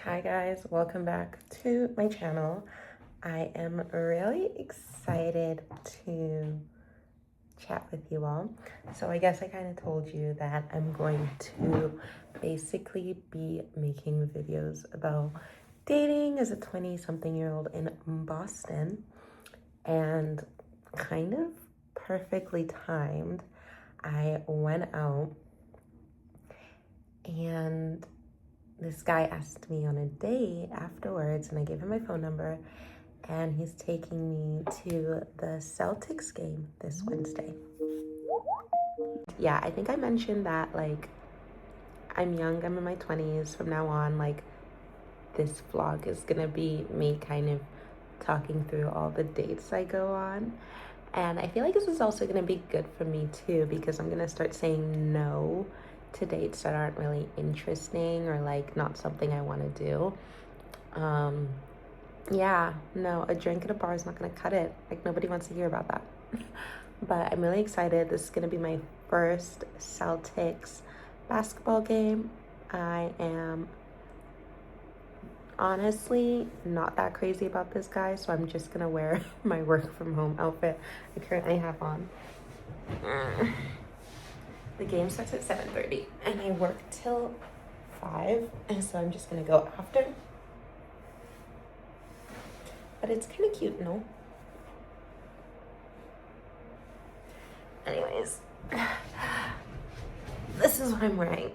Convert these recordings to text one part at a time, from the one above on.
Hi guys, welcome back to my channel. I am really excited to chat with you all. So I guess I kind of told you that I'm going to basically be making videos about dating as a 20-something-year-old in Boston, and kind of perfectly timed, I went out and this guy asked me on a date afterwards, and I gave him my phone number, and he's taking me to the Celtics game this Wednesday. Yeah, I think I mentioned that, like, I'm young, I'm in my 20s. From now on, like, this vlog is gonna be me kind of talking through all the dates I go on. And I feel like this is also gonna be good for me too, because I'm gonna start saying no to dates that aren't really interesting or like not something I want to do. Yeah, no, a drink at a bar is not gonna cut it. Like, nobody wants to hear about that. But I'm really excited. This is gonna be my first Celtics basketball game. I am honestly not that crazy about this guy, so I'm just gonna wear my work from home outfit I currently have on. The game starts at 7:30 and I work till 5, and so I'm just gonna go after. But it's kind of cute, no? Anyways, this is what I'm wearing.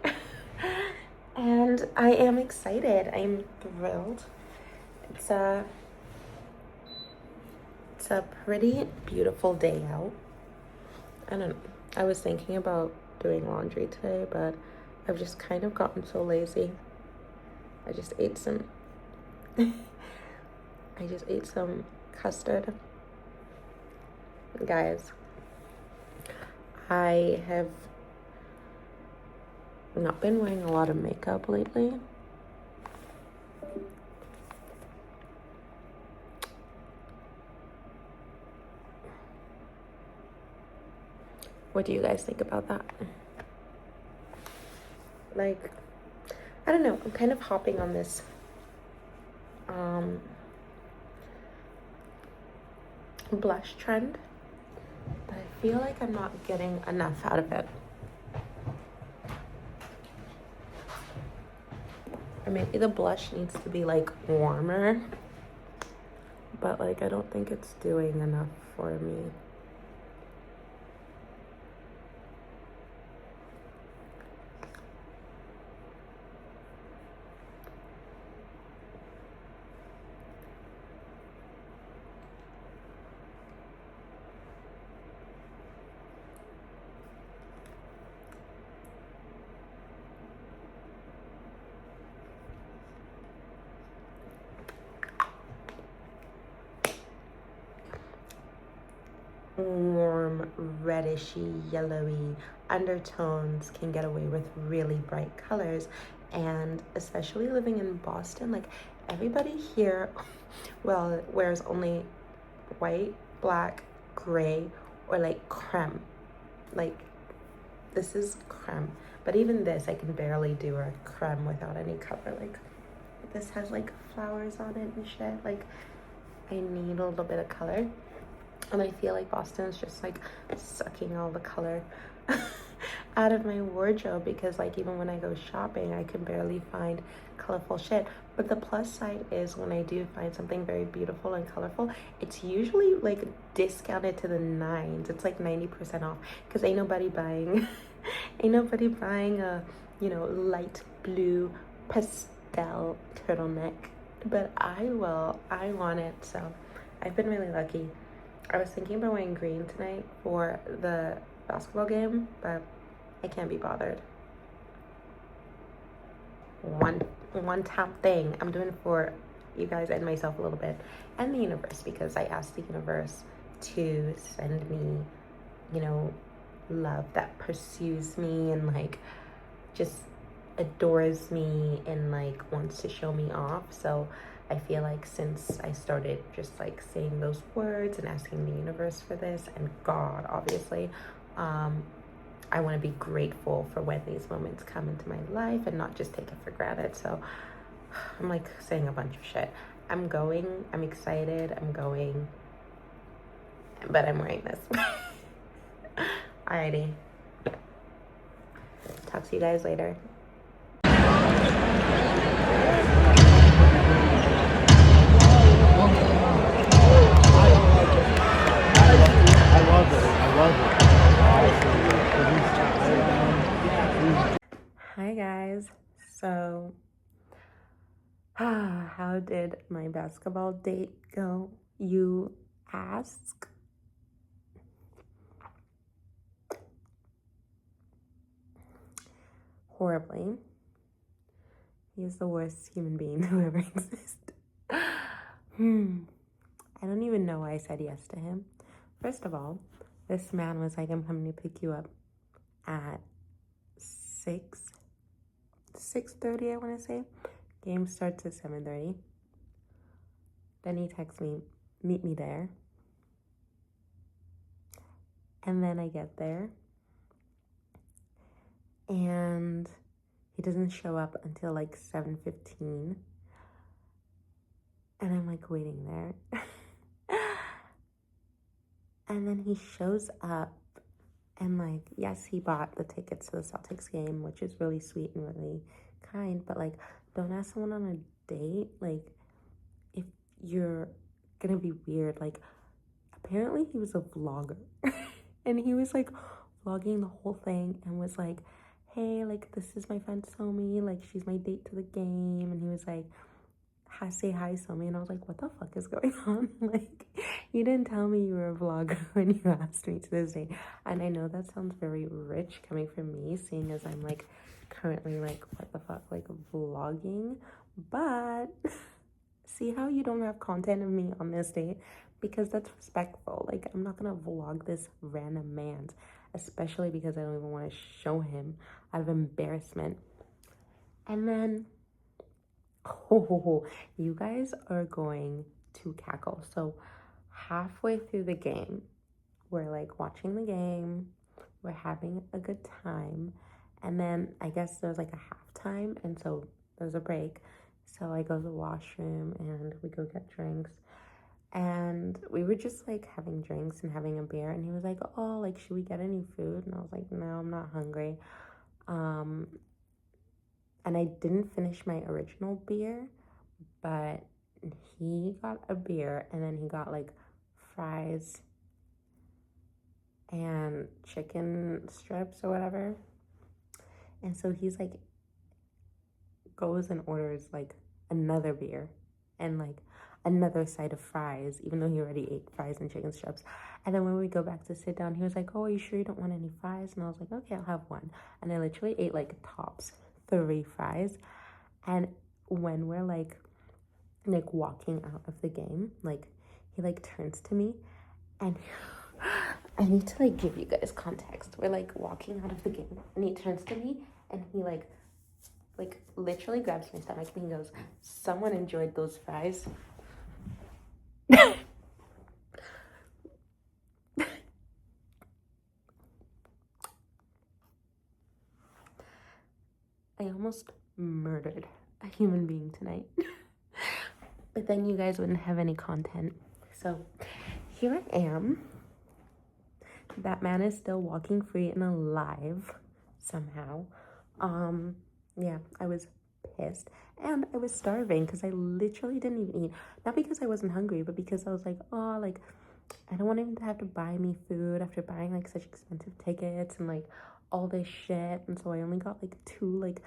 And I am excited. I'm thrilled. It's a pretty beautiful day out. I don't know. I was thinking about doing laundry today, but I've just kind of gotten so lazy. I just ate some custard. Guys, I have not been wearing a lot of makeup lately. What do you guys think about that? Like, I don't know, I'm kind of hopping on this blush trend, but I feel like I'm not getting enough out of it. Or maybe the blush needs to be like warmer, but like I don't think it's doing enough for me. Warm, redishy, yellowy undertones can get away with really bright colors. And especially living in Boston, like, everybody here, well, wears only white, black, gray, or like creme. Like, this is creme. But even this, I can barely do a creme without any color. Like, this has like flowers on it and shit. Like, I need a little bit of color. And I feel like Boston is just like sucking all the color out of my wardrobe, because like even when I go shopping, I can barely find colorful shit. But the plus side is, when I do find something very beautiful and colorful, it's usually like discounted to the nines. It's like 90% off, because ain't nobody buying a, light blue pastel turtleneck. But I want it. So I've been really lucky. I was thinking about wearing green tonight for the basketball game, but I can't be bothered. One top thing I'm doing for you guys and myself a little bit, and the universe, because I asked the universe to send me, love that pursues me and like just adores me and like wants to show me off. So I feel like since I started just like saying those words and asking the universe for this, and God, obviously, I want to be grateful for when these moments come into my life and not just take it for granted. So I'm like saying a bunch of shit. I'm going, I'm excited, I'm going, but I'm wearing this. Alrighty. Talk to you guys later. Hi guys. So, how did my basketball date go, you ask? Horribly. He's the worst human being to ever exist. I don't even know why I said yes to him. First of all, this man was like, I'm coming to pick you up at 6:30, I want to say. Game starts at 7:30. Then he texts me, meet me there. And then I get there. And he doesn't show up until like 7:15. And I'm like waiting there. And then he shows up and like, yes, he bought the tickets to the Celtics game, which is really sweet and really kind, but like, don't ask someone on a date, like, if you're gonna be weird. Like, apparently he was a vlogger and he was like vlogging the whole thing and was like, hey, like, this is my friend Somi, like, she's my date to the game. And he was like, say hi, Somi. And I was like, what the fuck is going on? Like, you didn't tell me you were a vlogger when you asked me to this date. And I know that sounds very rich coming from me, seeing as I'm like currently like, what the fuck, like vlogging. But see how you don't have content of me on this date? Because that's respectful. Like, I'm not gonna vlog this random man, especially because I don't even want to show him out of embarrassment. And then, oh, you guys are going to cackle. So halfway through the game, we're like watching the game, we're having a good time, and then I guess there's like a halftime, and so there's a break. So I go to the washroom and we go get drinks, and we were just like having drinks and having a beer, and he was like, oh, like, should we get any food? And I was like, no, I'm not hungry. And I didn't finish my original beer, but he got a beer and then he got like fries and chicken strips or whatever. And so he's like, goes and orders like another beer and like another side of fries, even though he already ate fries and chicken strips. And then when we go back to sit down, he was like, oh, are you sure you don't want any fries? And I was like, okay, I'll have one. And I literally ate like tops 3 fries. And when we're like walking out of the game, like, he like turns to me, and I need to like give you guys context. We're like walking out of the game and he turns to me and he like literally grabs my stomach and he goes, someone enjoyed those fries. I almost murdered a human being tonight. But then you guys wouldn't have any content. So here I am. That man is still walking free and alive somehow. Yeah, I was pissed. And I was starving because I literally didn't even eat. Not because I wasn't hungry, but because I was like, oh, like, I don't want him to have to buy me food after buying like such expensive tickets and like all this shit. And so I only got like 2 like,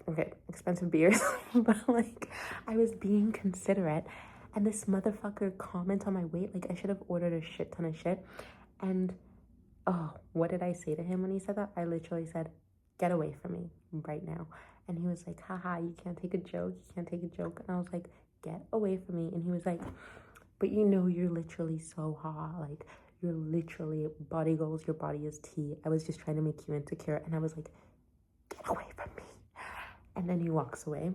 okay, expensive beers. But like, I was being considerate. And this motherfucker comment on my weight. Like, I should have ordered a shit ton of shit. And oh, what did I say to him when he said that? I literally said, get away from me right now. And he was like, haha, you can't take a joke. You can't take a joke. And I was like, get away from me. And he was like, but you know, you're literally so hot. Like, you're literally body goals. Your body is tea. I was just trying to make you insecure. And I was like, get away from me. And then he walks away.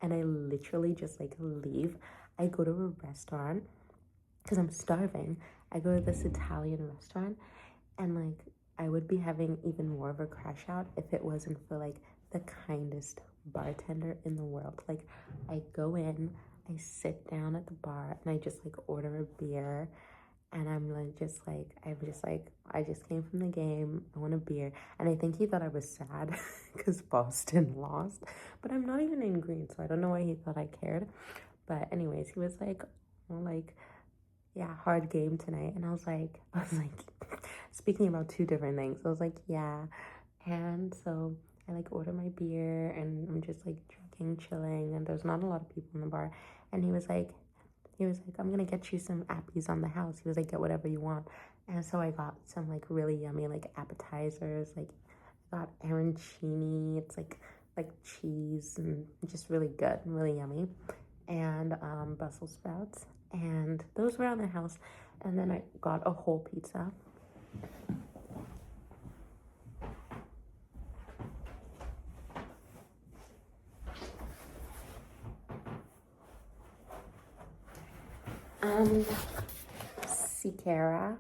And I literally just like leave. I go to a restaurant because I'm starving. I go to this Italian restaurant, and like, I would be having even more of a crash out if it wasn't for like the kindest bartender in the world. Like, I go in, I sit down at the bar, and I just like order a beer. And I'm like, I just came from the game. I want a beer. And I think he thought I was sad because Boston lost. But I'm not even in green, so I don't know why he thought I cared. But anyways, he was like, well, like, yeah, hard game tonight. And I was like, speaking about two different things. I was like, yeah. And so I like order my beer and I'm just like drinking, chilling. And there's not a lot of people in the bar. And he was like, I'm gonna get you some appies on the house. He was like, get whatever you want. And so I got some like really yummy like appetizers. Like I got arancini. It's like cheese and just really good and really yummy. And Brussels sprouts. And those were on the house. And then I got a whole pizza. Sikera,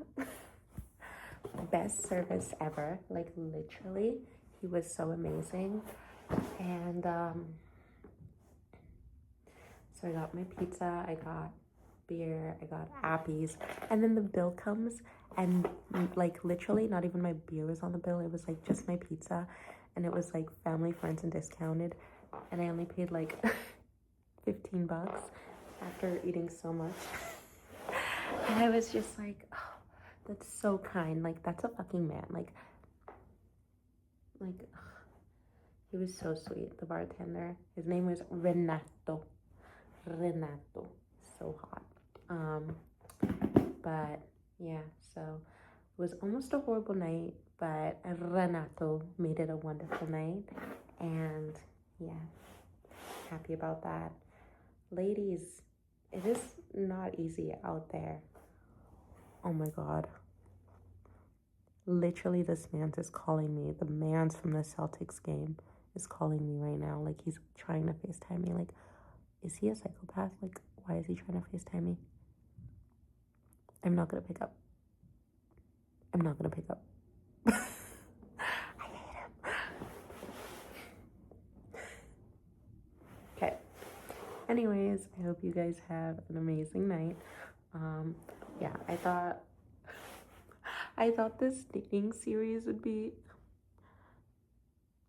best service ever. Like literally, he was so amazing. And so I got my pizza, I got beer, I got appies, and then the bill comes, and like literally, not even my beer was on the bill. It was like just my pizza, and it was like family, friends, and discounted, and I only paid like $15 after eating so much. And I was just like, oh, that's so kind. Like, that's a fucking man. Like, he was so sweet, the bartender. His name was Renato. So hot. But yeah, so it was almost a horrible night, but Renato made it a wonderful night. And yeah, happy about that. Ladies, it is not easy out there. Oh my God. Literally, this man's is calling me. The man's from the Celtics game is calling me right now. Like, he's trying to FaceTime me. Like, is he a psychopath? Like, why is he trying to FaceTime me? I'm not going to pick up. I'm not going to pick up. I hate him. Okay. Anyways, I hope you guys have an amazing night. Yeah, I thought this dating series would be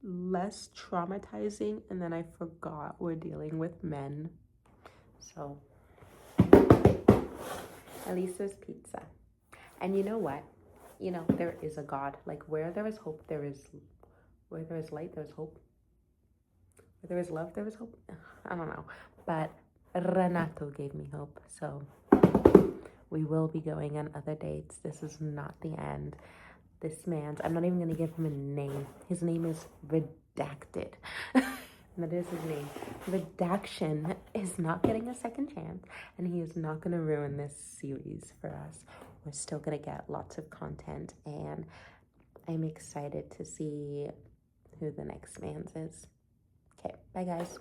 less traumatizing, and then I forgot we're dealing with men. So at least there's pizza. And you know what? You know, there is a God. Like, where there is hope, where there is light, there is hope. Where there is love, there is hope. I don't know. But Renato gave me hope. So we will be going on other dates. This is not the end. This man's, I'm not even going to give him a name. His name is Redacted. That is his name. Redaction is not getting a second chance, and he is not going to ruin this series for us. We're still going to get lots of content, and I'm excited to see who the next man's is. Okay, bye guys.